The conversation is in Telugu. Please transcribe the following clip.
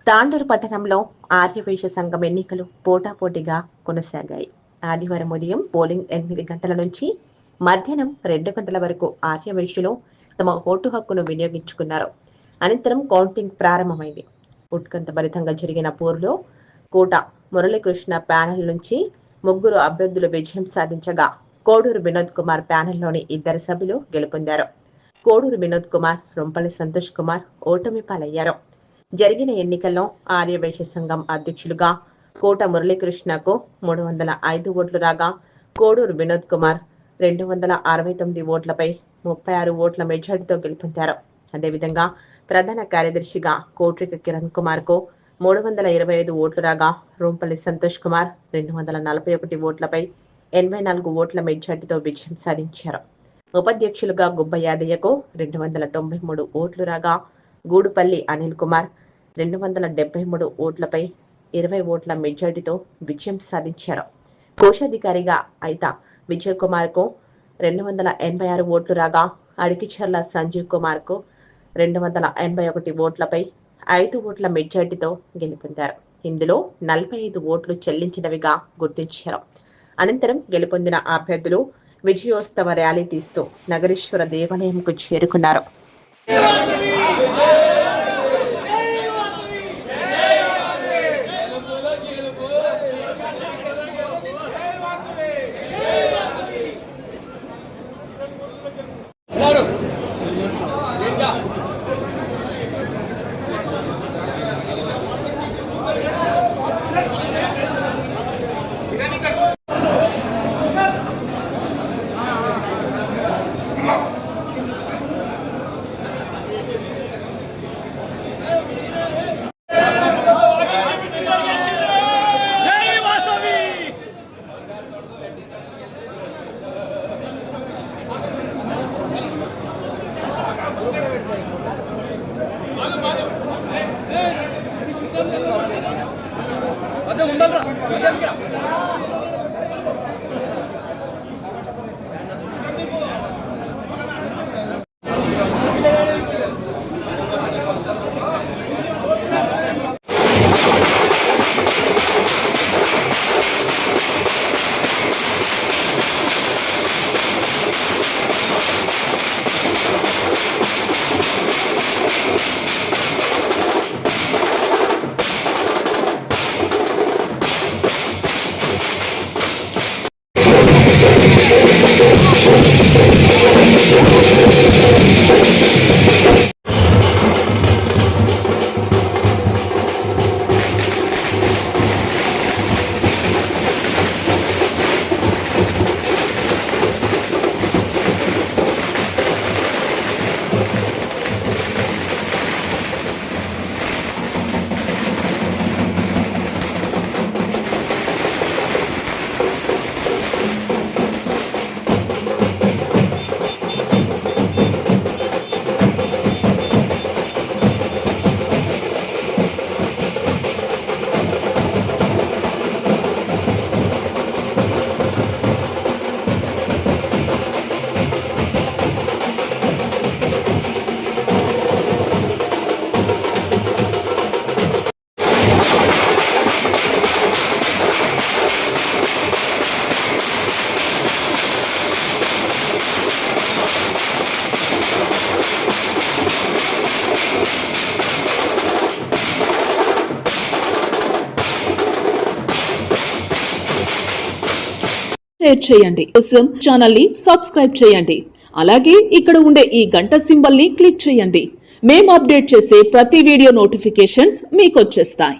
తాండూరు పట్టణంలో ఆర్యవైశ్య సంఘం ఎన్నికలు పోటాపోటీగా కొనసాగాయి. ఆదివారం ఉదయం పోలింగ్ 8 గంటల నుంచి మధ్యాహ్నం 2 గంటల వరకు ఆర్యవైశ్యులు తమ ఓటు హక్కును వినియోగించుకున్నారు. అనంతరం కౌంటింగ్ ప్రారంభమైంది. ఉత్కంఠభరితంగా జరిగిన పోరులో కోట మురళీకృష్ణ ప్యానెల్ నుంచి 3 అభ్యర్థులు విజయం సాధించగా కోడూరు వినోద్ కుమార్ ప్యానెల్లోని 2 సభ్యులు గెలుపొందారు. కోడూరు వినోద్ కుమార్, రొంపల్లి సంతోష్ కుమార్ ఓటమి పాలయ్యారు. జరిగిన ఎన్నికల్లో ఆర్యవైశ్య సంఘం అధ్యక్షులుగా కోట మురళీకృష్ణకు 305 ఓట్లు రాగా కోడూరు వినోద్ కుమార్ 269 ఓట్లపై 36 ఓట్ల మెజార్టీతో గెలుపొందారు. అదేవిధంగా ప్రధాన కార్యదర్శిగా కోట్రిక కిరణ్ కుమార్ కు 325 ఓట్లు రాగా రొంపల్లి సంతోష్ కుమార్ 241 ఓట్లపై 84 ఓట్ల మెజార్టీతో విజయం సాధించారు. ఉపాధ్యక్షులుగా గుబ్బ యాదయ్యకు 293 ఓట్లు రాగా గూడుపల్లి అనిల్ కుమార్ 273 ఓట్లపై 20 ఓట్ల మెజార్టీతో విజయం సాధించారు. కోశాధికారిగా అయితా విజయ్ కుమార్ కు 286 ఓట్లు రాగా అడికిచర్ల సంజీవ్ కుమార్ కు 281 ఓట్లపై 5 ఓట్ల మెజార్టీతో గెలుపొందారు. ఇందులో 45 ఓట్లు చెల్లించినవిగా గుర్తించారు. అనంతరం గెలుపొందిన అభ్యర్థులు విజయోత్సవ ర్యాలీ తీస్తూ నగరేశ్వర దేవాలయంకు చేరుకున్నారు. షేర్ చేయండి. కోసం ఛానల్ ని సబ్స్క్రైబ్ చేయండి. అలాగే ఇక్కడ ఉండే ఈ గంట సింబల్ ని క్లిక్ చేయండి. మేము అప్డేట్ చేసే ప్రతి వీడియో నోటిఫికేషన్స్ మీకు వచ్చేస్తాయి.